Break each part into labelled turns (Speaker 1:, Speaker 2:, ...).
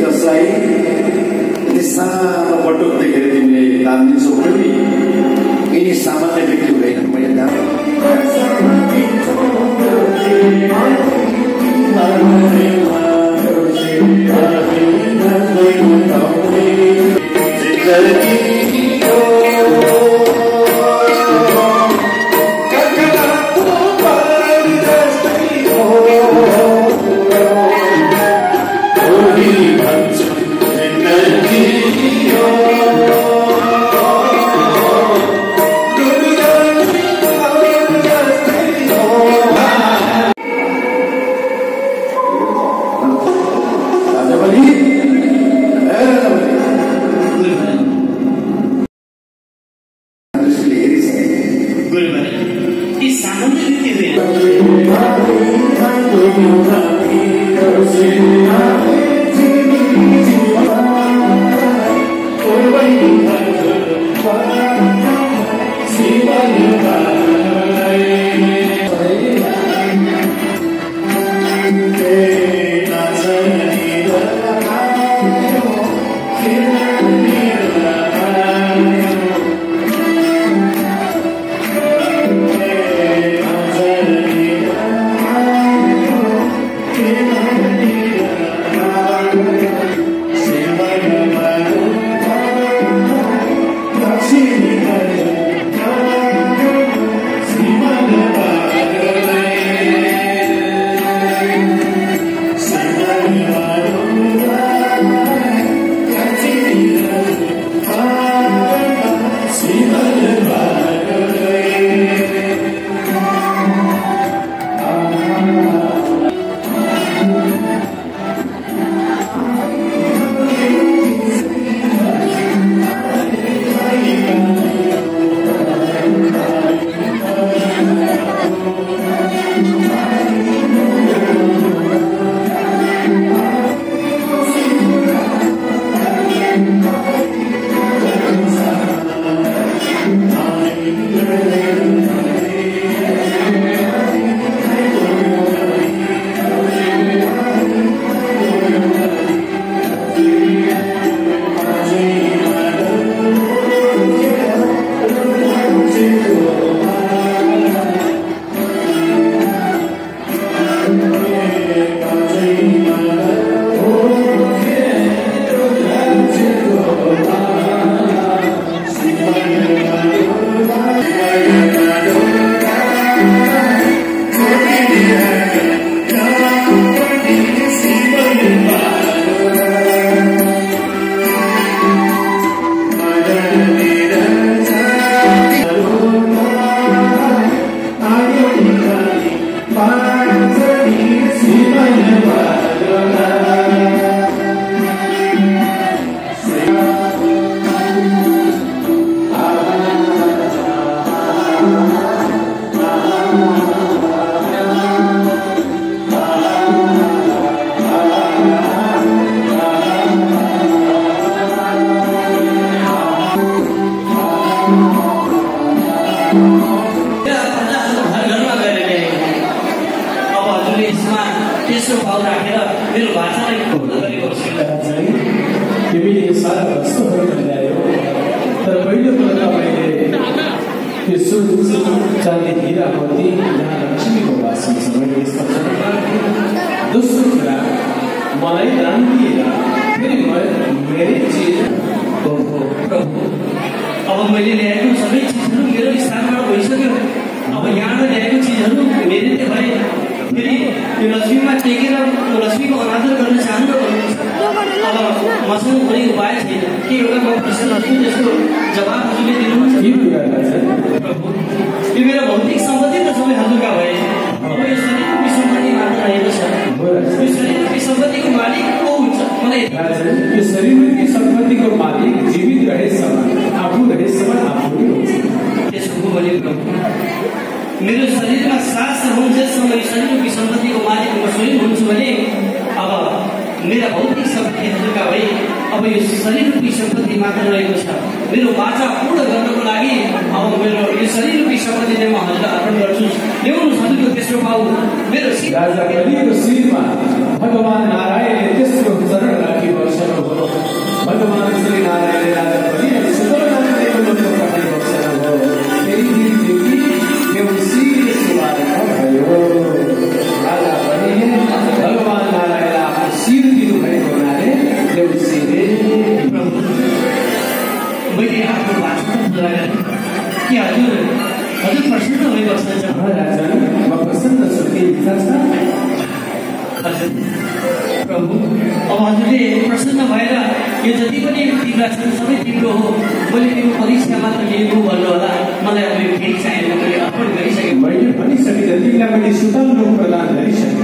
Speaker 1: जसलाई यति सानो बटुक देखेर तिमीले दान दिन्छौ प्रभु, यिनी सामान्य व्यक्ति हुँदैन। मैले
Speaker 2: मेरो शरीरमा सास रहन्छ समय शरीरको सम्पत्तिको मालिक म स्वयं हुन्छु भने अब मेरा भौतिक सम्पत्तिहरूका भए अब यो शरीररूपी सम्पत्ति मात्र रहेको छ। मेरो बाचा पूर्ण गर्नको लागि अब मेरो यो शरीररूपी सम्पत्तिले म हजुरलाई अर्पण गर्छु। ल्याउनु हजुरको तेस्रो पाउ मेरो
Speaker 3: राजा बलिको शिरमा भगवान नारायणले तेस्रो चरण राखी बस्छ।
Speaker 2: अब हजुरले प्रसन्न भएर यो जति पनि तिम्रो छन् सबै तिम्रो हो, मैले तिम्रो परीक्षा मात्र लिएको भन्नु होला, मलाई अब यो केही चाहिएन, मैले अर्पण गरिसकेँ।
Speaker 3: मैले भनिसकेँ तिमीलाई मैले सुतल लोक प्रदान गरिसकेँ।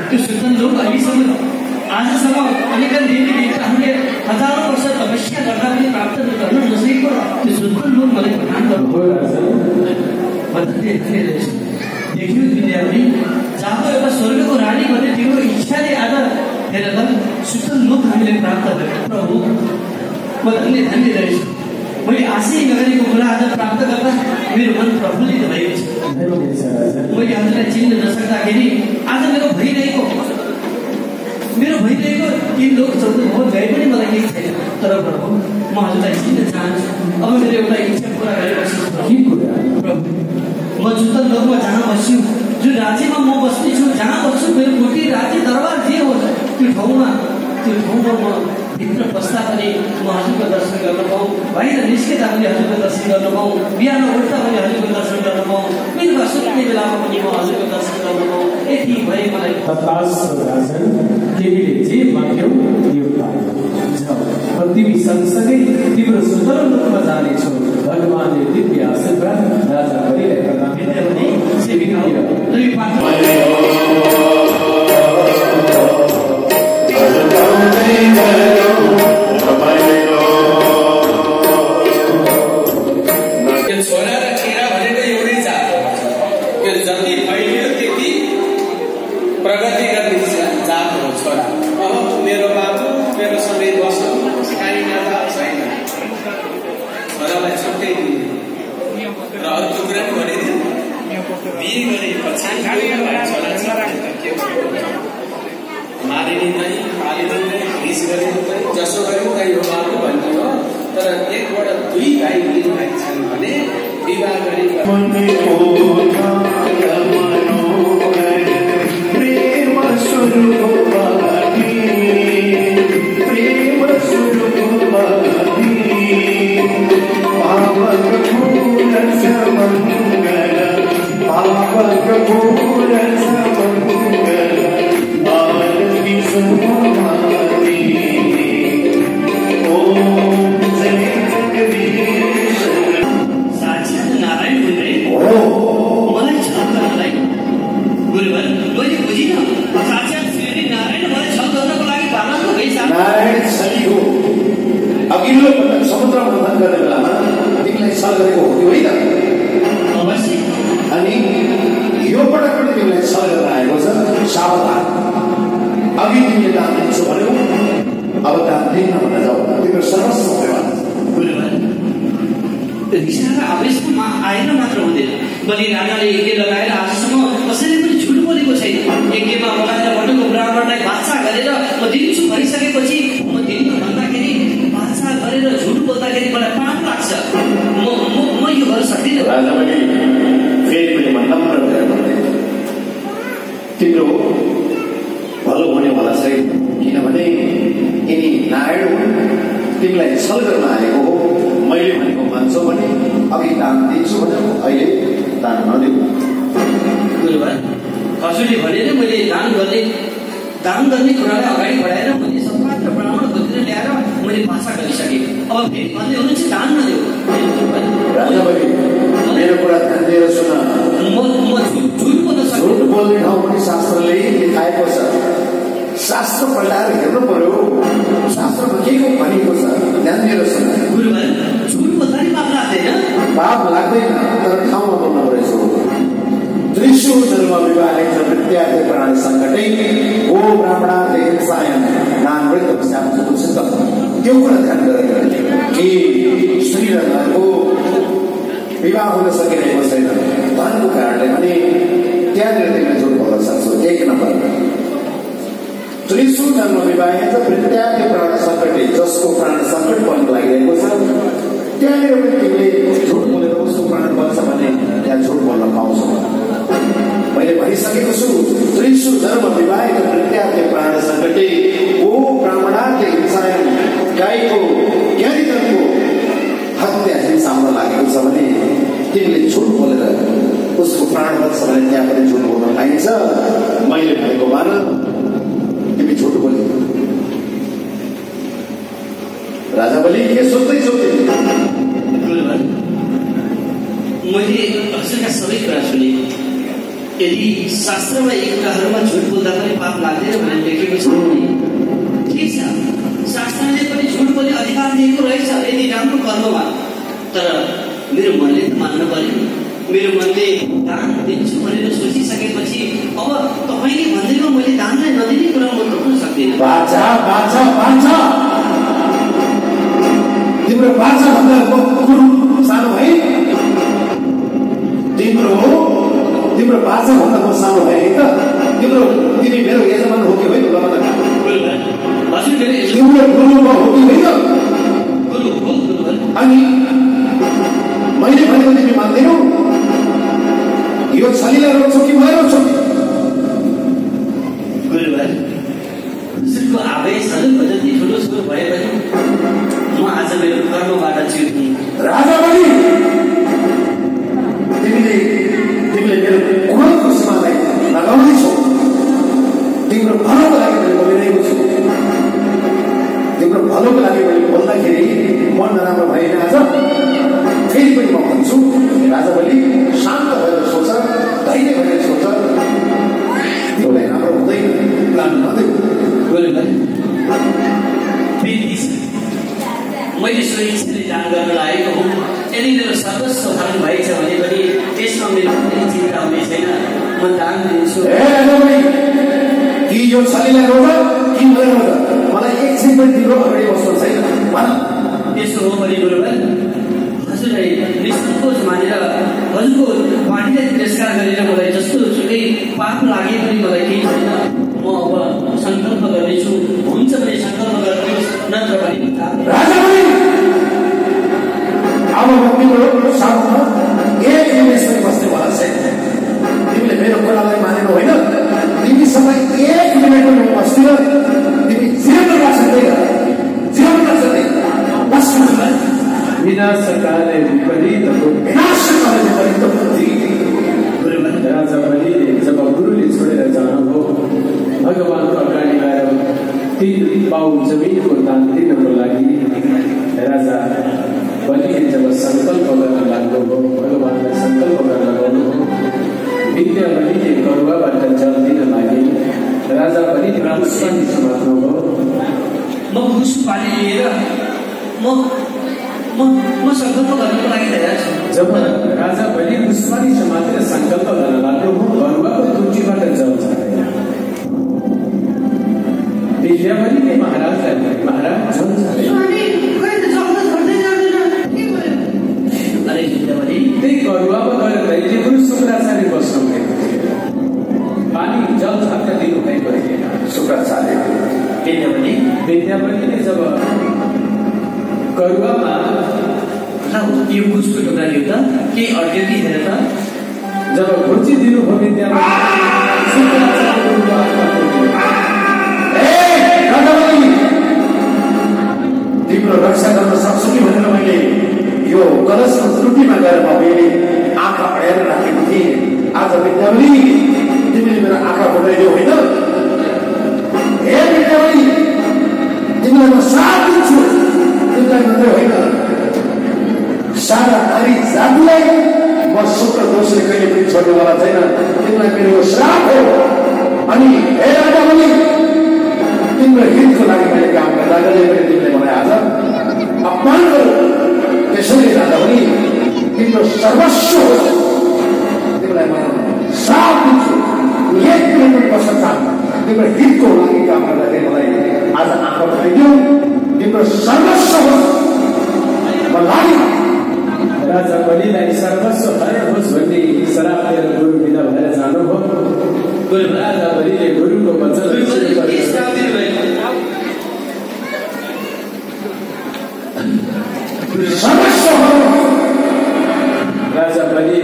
Speaker 2: त्यो सुतल लोक अहिलेसम्म आजसम्म अनेकन देवी देवताहरूले हजारौँ वर्ष तपस्या गर्दा पनि प्राप्त गर्न नसकेको त्यो सुतल लोक मलाई प्रदान गर्नु देखियो दुनियाँभरि जहाँको एउटा स्वर्गको रानी भन्ने तिम्रो इच्छाले आज हेर त सुतल लोक हामीले प्राप्त गरेको प्रभु, म धन्य धन्य रहेछु। मैले आशै नगरेको कुरा आज प्राप्त गर्दा मेरो मन प्रफुल्लित भएको छ। मैले हजुरलाई चिन्न नसक्दाखेरि आज मेरो भइरहेको 3 लोक 14 भोट गए पनि मलाई केही छैन, तर प्रभु म हजुरलाई चिन्न चाहन्छु। अब मेरो एउटा इच्छा पुरा गरेपछि प्रभु म सुतल लोकमा जहाँ बस्छु, जुन राज्यमा म बस्नेछु, जहाँ बस्छु मेरो कोटी राज्य दरबार जे हो त्यो ठाउँमा म भित्र बस्दा पनि म हजुरको दर्शन गर्न पाऊँ, बाहिर निस्किँदा पनि हजुरको दर्शन गर्न पाऊँ, बिहान उठ्दा पनि हजुरको दर्शन गर्न पाऊँ, बेलुका सुत्ने बेलामा पनि म हजुरको दर्शन गर्न पाऊँ, यति भए मलाई
Speaker 3: तिमीले जे माग्यौ त्यो पायौ। तिमी सँगसँगै तिम्रो सुतल लोकमा जानेछौ। भगवानले दिव्य आशीर्वाद राजा गरिलाई प्रदान
Speaker 2: भने सेविका दुई पात्र
Speaker 3: छोरा र केरा भनेको एउटै जात हो। यो जति फैलियो त्यति प्रगति गर्ने जात हो छोरा। मेरो बाबु मेरो सबै बस्नु काहीँमा छैन, छोरालाई छुट्टै दिने र अरू कुरा पनि भनिदिनु। बिहे गरे पछाडि मारिदिँदै पालिदिँदै हिस गरिदिँदै जसो गरिदिँदै यो बाबु भन्ने हो। तर 1बाट 2 भाइ 3 भाइ छन् भने विवाह गरी
Speaker 1: अघिल्लो समुद्र मन्थन गर्ने बेलामा तिमीलाई छल गरेको हो कि होइन? अनि यो पटक पनि तिमीलाई छल गरेर आएको छ। सावधान, अघि तिमीले दान दिन्छौ भन्यौ, अब दान दिन भन्न जाऊ, तिम्रो सर्वस्व
Speaker 2: आवेशमा आएर मात्र हुँदैन। बलि राजाले यज्ञ लगाएर आजसम्म कसैले पनि झुट बोलेको छैन। यज्ञमा बोलाएर भनेको ब्राह्मणलाई बाछा गरेर म दिन्छु भनिसकेपछि म दिन्छु भन्दाखेरि बाछा गरेर झुट बोल्दाखेरि मलाई पाप लाग्छ। म यो गर्न सक्दिनँ।
Speaker 1: फेरि पनि नम्र भएर तिम्रो भलो हुनेवाला छैन, किनभने यिनी नारायण हुन्, तिमीलाई छल गर्न आएको हो। मैले भनेको मान्छौ भने अघि दान दिन्छु भने अहिले दान नदिऊ।
Speaker 2: हजुरले भनेर मैले दान गर्ने कुरालाई अगाडि बढाएर मैले सम्पाद र ब्राह्मण खोजेर ल्याएर मैले भाषा गरिसकेँ। अब फेरि भन्दै हुनुहुन्छ दान नदेऊ।
Speaker 1: मेरो कुरा ध्यान दिएर सुन।
Speaker 2: म झुट बोल्न सक्छु।
Speaker 1: झुट बोल्ने ठाउँ पनि शास्त्रले देखाएको छ। शास्त्र पल्टाएर हेर्नु पर्यो, शास्त्रमा के को भनिएको छ ध्यान दिएर सुन।
Speaker 2: गुरुबाई, झुट बोल्दा नि पाप लाग्दैन?
Speaker 1: पाप लाग्दैन, तर ठाउँमा बोल्नु परेछ। त्रिशु जन्म विवाहित प्रत्यार्थ प्राण सङ्कटै ओ ब्राह्मणार्थ हिंसायन नानृत पश्चात त्यो कुरा ध्यान गरेर कि स्त्री र नरको विवाह हुन सकिरहेको छैन धनको कारणले भने त्यहाँनिर तिमीले झुट बोल्न सक्छौ। 1 नम्बर, त्रिशु जन्म विवाहित प्रत्यार्थ प्राण सङ्कटै, जसको प्राण सङ्कट पर्न लागिरहेको छ त्यहाँनिर पनि तिमीले झुट बोलेर उसको प्राण बन्छ भने त्यहाँ झुट बोल्न पाउँछौ। मैले भनिसकेको छु, त्रिशु जन्म विवाहित प्रत्यार्थ प्राण सङ्कटै ओ ब्राह्मणार्थ हिंसायन, गाईको ज्ञानीजनको हत्या हिंसा हुन लागेको छ भने तिमीले झुट बोलेर उसको प्राण बच्छ भने त्यहाँ पनि झुट बोल्न पाइन्छ। मैले भनेको मान, तिमी झुट बोले राजा बलि के सोच्दैछौ
Speaker 2: मैले हजुरका सबै कुरा सुने। यदि शास्त्रमा एक कुराहरूमा झुट बोल्दा पनि पाप लाग्दैन भनेर लेखेको छ भने ठिक छ, शास्त्रले पनि झुट बोल्ने अधिकार दिएको रहेछ यदि राम्रो कर्ममा। तर मेरो मनले त मान्नु पर्यो। मेरो मनले दान दिन्छु भनेर सोचिसकेपछि अब तपाईँले भन्दैमा मैले दानलाई नदिने कुरा म रोक्न सक्दिनँ।
Speaker 1: तिम्रो बाछा भन्दा गुरु सानो भाइ, तिम्रो बाछा भन्दा म सानो भाइ त तिमी मेरो यजमान हो कि होइन? तिम्रो गुरुमा हो कि होइन? अनि मैले भनेको तिमी मान्दैनौ? यो छलीलाई रोक्छौ कि मलाई रोक्छौ?
Speaker 2: हजुरको आवेशहरू जति ठुलो ठुलो भए पनि म आज मेरो कर्मबाट चिर्ने।
Speaker 1: राजा बलि, तिमीले मेरो कुलको सीमालाई लगाउँदैछौ। तिम्रो भलोको लागि मैले बोलिरहेको छु। तिम्रो भलोको लागि मैले बोल्दाखेरि मन नराम्रो भएन। आज फेरि पनि म भन्छु, राजा बलि शान्त भएर सोच, धैर्य भएर सोच। तिमीलाई राम्रो हुँदैन, लानु नदेऊ।
Speaker 2: मैले स्वेच्छाले दान गर्न लागेको हुँ। यदि मेरो सर्वस्व हरण भएछ भने पनि त्यसमा मेरो कुनै चिन्ता हुने छैन। म दान दिन्छु।
Speaker 1: कि यो छलीलाई रोज कि मलाई रोज? मलाई एकछिन पनि तिम्रो अगाडि बस्नु छैन।
Speaker 2: त्यसो हो भने गुरुवर, हजुरलाई निसङ्कोच मानेर हजुरको वाणीलाई तिरस्कार गरेर मलाई जस्तो सुकै पाप लागे पनि मलाई केही छैन। म अब सङ्कल्प गर्नेछु। हुन्छ भने सङ्कल्प गर्नुहोस्, नत्र भने
Speaker 1: अब म तिम्रो साथमा एक निमेष पनि बस्नेवाला छैन। तिमीले मेरो कुरालाई मानेको होइन। तिमीसँग एक मिनट पनि बस्दिन। तिमी जिउन सक्दैन।
Speaker 4: विनाशकाले विपरीत बुद्धि। राजा बलिले जब गुरुले छोडेर जानुभयो, भगवानको अगाडि गएर 3 पाउ जमिनको दान दिनको लागि राजा बलिले जब सङ्कल्प गर्न लाग्नुभयो, भगवानलाई सङ्कल्प गर्न लगाउनुभयो। विद्या बलिले करुवाबाट जल दिन लागि राजा बलि पुष्पानी समात्नुभयो।
Speaker 2: म पुष्पानी लिएर म सङ्कल्प गर्नको लागि तयार छु।
Speaker 4: जब राजा बलि पुष्पानी समातेर सङ्कल्प गर्न लाग्नुभयो, करुवाको तुलसीबाट जल छाडेर विद्या बलिले महाराजलाई महाराज जल छाडे। त्यही करुवामा गएर दैत्यगुरु शुक्राचार्य बस्नु भएको थियो। पानी जल छाप्न दिनु भएको थिएन।
Speaker 1: शुक्राचार्य
Speaker 4: विद्यापतिले जब करुवामा
Speaker 2: यो कुचको टुक्रा दियो त केही अड्क्यो कि हेर त।
Speaker 4: जब घुची दिनुभयो विद्यापति,
Speaker 1: तिम्रो रक्षा गर्न सक्छु कि भनेर मैले यो कलशको त्रुटिमा गएर मैले आँखा अडेर राखेको थिएँ। आज विद्यावली, तिमीले मेरो आँखा फुटाइदियो होइन? हे विद्यावली, तिमीलाई म साथ दिन्छु। तिमीलाई मात्रै होइन, सारा नारी जातिलाई म शुक्र दोषले कहिले पनि छोड्नेवाला छैन। तिमीलाई मेरो श्राप हो। अनि हे राजावली, तिम्रो हितको लागि मैले काम गर्दा पनि तिमीले मलाई आज अपमान गर्यो। त्यसैले राजावली, तिम्रो सर्वस्व तिमीलाई म श्राप दिन्छु। एक मिनट पनि बस्न चाहन्न। तिम्रो हितको लागि काम गर्दाखेरि मलाई आज आँखा फुटाइदियो। तिम्रो सर्वस्व मलाई
Speaker 4: राजा बलिलाई सर्वस्व हरण होस् भन्ने श्राप दिएर गुरु बिदा भएर जानुभयो। राजा बलिले गुरुको वचन राजा बलि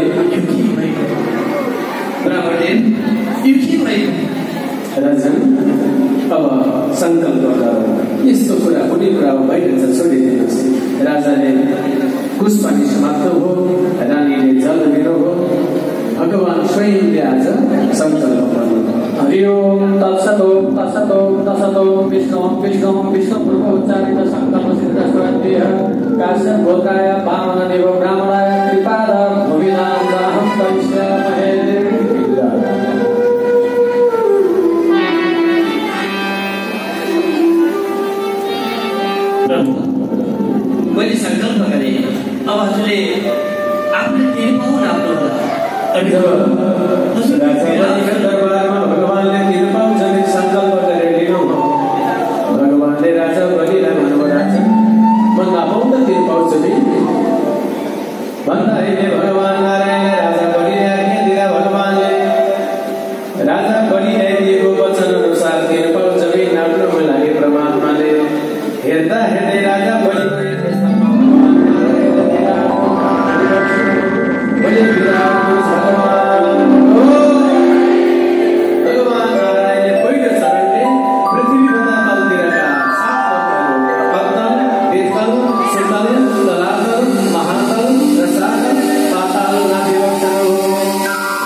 Speaker 4: राजन अब सङ्कल्प गर। यस्तो कुरा कुनै कुरा भइरहन्छ, छोडिदिनुहोस्। राजाले पुष्पानी समाप्त हो, रानीले जल दिनुभयो। भगवान स्वयंले आज सङ्कल्प गर्नु। हरि ओम तत्सत ओम तत्सत ओम तत्सत ओम विष्णु पूर्व उच्चारित संकल्प सिद्ध स्वयं काश्य भोकाय वामनदेव ब्राह्मणाय कृपाद भूमिनां दाहं तस्यामहे।
Speaker 2: मैले संकल्प गरेँ अब हजुरले आफूले तिर्नु पाउन आफ्नो
Speaker 4: दरबारमा भगवानले तिर्नु पाउँछ नि संकल्प गरेर लिनु भगवानले राजा बलिलाई भन्नुभयो राजा म नपाउँ त तिर्नु पाउँछ नि भन्दाखेरि भगवान नारायणले राजा बलिलाई आज्ञा दिँदा भगवानले राजा बलिलाई दिएको वचन अनुसार तिर्नु पाउँछ नि नाप्नुमा लागे परमात्माले हेर्दा हेर्दै राजा बलि भगवान नारायणले पहिलो चरणले पृथ्वीभन्दा तलतिरका सात लोकहरू अतल, बेतल, सुतल, तलातल, महातल र सातल, पाताल आदि वचनहरू हो।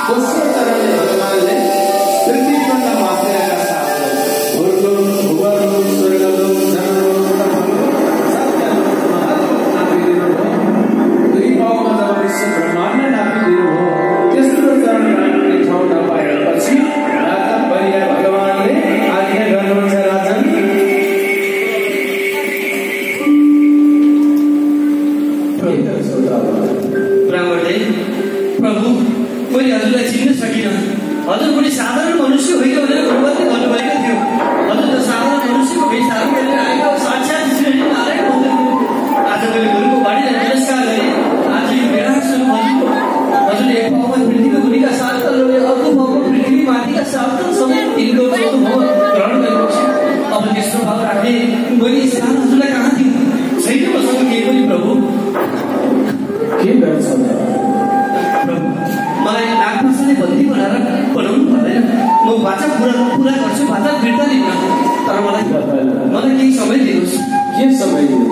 Speaker 4: दोस्रो चरणले भगवानले पृथ्वीभन्दा माथिका सात लोक भूलोक, भूवरलोक, स्वर्गलोक, जनलोक, तपलोक, सत्यलोक, महालोक नापिदिनुभयो। दुई पाउमा जब विश्व ब्रह्माण्ड नापिदिनुभयो तेस्रो चरण राख्ने ठाउँ नपाएपछि राजा बलिलाई भगवानले आज्ञा गर्नुहुन्छ राजन
Speaker 2: ब्राह्मणले प्रभु मैले हजुरलाई चिन्न सकिनँ। हजुर पनि साधारण मनुष्य होइन भनेर भगवानले भन्नुभएको थियो। हजुर त साधारण मनुष्यको भेषधारण गरेर आएको साक्षात् श्री नारायण भन्नुभयो। आज मैले गुरुको बाणीलाई तिरस्कार गरेँ। आज यो बेला सुरु भन्नुभयो। हजुरले एक पाउमा पृथ्वीको मुनिका सात तलले अर्को पाउमा पृथ्वी माथिका सात तलसम्म तिनको चौथो भाव ग्रहण गरेको छु। अब तेस्रो भाव राख्ने मैले स्थान हजुरलाई कहाँ दिउँ? छैन मसँग केही पनि प्रभु।
Speaker 4: के गर्छ
Speaker 2: मलाई नागपासाले बन्दी बनाउनु पर्दैन। म वाचा पुरा गर्छु, वाचा फिर्ता लिन्न। तर मलाई केही समय दिनुहोस्।
Speaker 4: के समय दिनु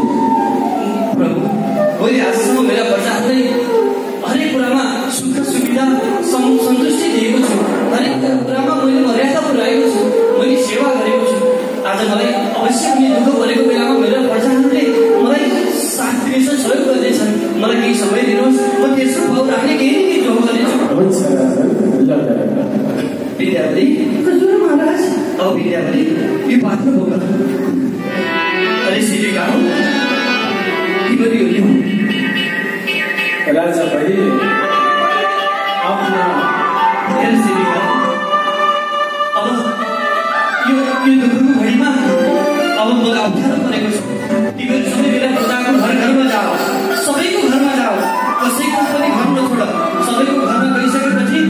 Speaker 2: प्रभु मैले आजसम्म मेरा प्रजाहरूलाई हरेक कुरामा सुख सुविधा सन्तुष्टि दिएको छु। हरेक कुरामा मैले मर्यादा पुऱ्याएको छु। मैले सेवा गरेको छु। आज मलाई अवश्य पनि दुःख परेको बेलामा मेरा प्रजाहरूले मलाई साथ दिनेछ, सहयोग गर्नेछन्। मलाई केही समय दिनुहोस्। म तेस्रो भाव राख्ने केही जोग गर्नेछु। विद्यावली हजुर महाराज। अब विद्यावली यो पात्र बोक अरे सिलेका हो तिमीहरू यो लिऊ।
Speaker 4: राजा बलिले आफ्ना
Speaker 2: हेर सिलेका अब यो दुःखको घडीमा अब मलाई अप्ठ्यारो परेको छ। तिमीहरू सबै बेला प्रजाको घरमा जाओ, सबैको घरमा जाओ, कसैको पनि घर नछोड। सबैको घरमा गइसकेपछि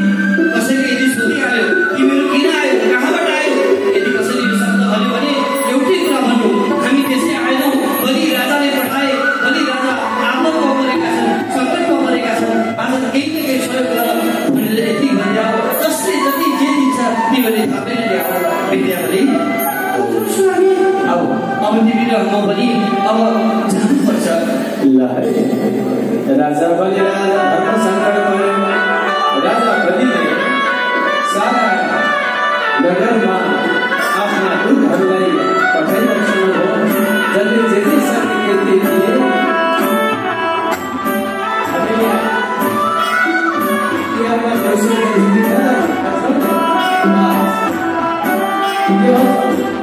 Speaker 2: कसैले यदि सोधिहाल्यो तिमीहरू किन आयो, कहाँबाट आयो, यदि कसैले यो शब्द भन्यो भने एउटै कुरा भन्नु, हामी त्यसै आएनौँ, बलि राजाले पठाए, बलि राजा आपदमा परेका छन्, सङ्कटमा परेका छन्, आज केही न केही सहयोग गर भनेर यति भनिजाऊ। जसले जति जे दिन्छ तिमीहरूले थापेर ल्याऊ। विद्यावली अब तिमी र म पनि अब जानुपर्छ।
Speaker 4: राजा बलि राजा धर्म सङ्कट पऱ्यो। राजा बलिले सारा नगरमा आफ्ना दूतहरूलाई पठाइबक्सनु हो। जसले जे जे सके त्यति दिए।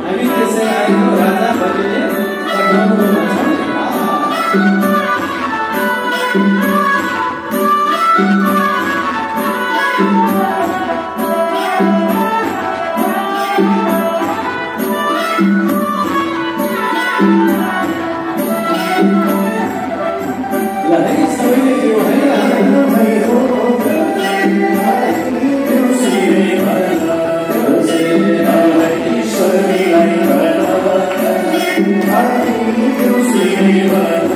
Speaker 4: हामी त्यसै आएको राजा बलिले पठाउनु
Speaker 1: Deus me livre.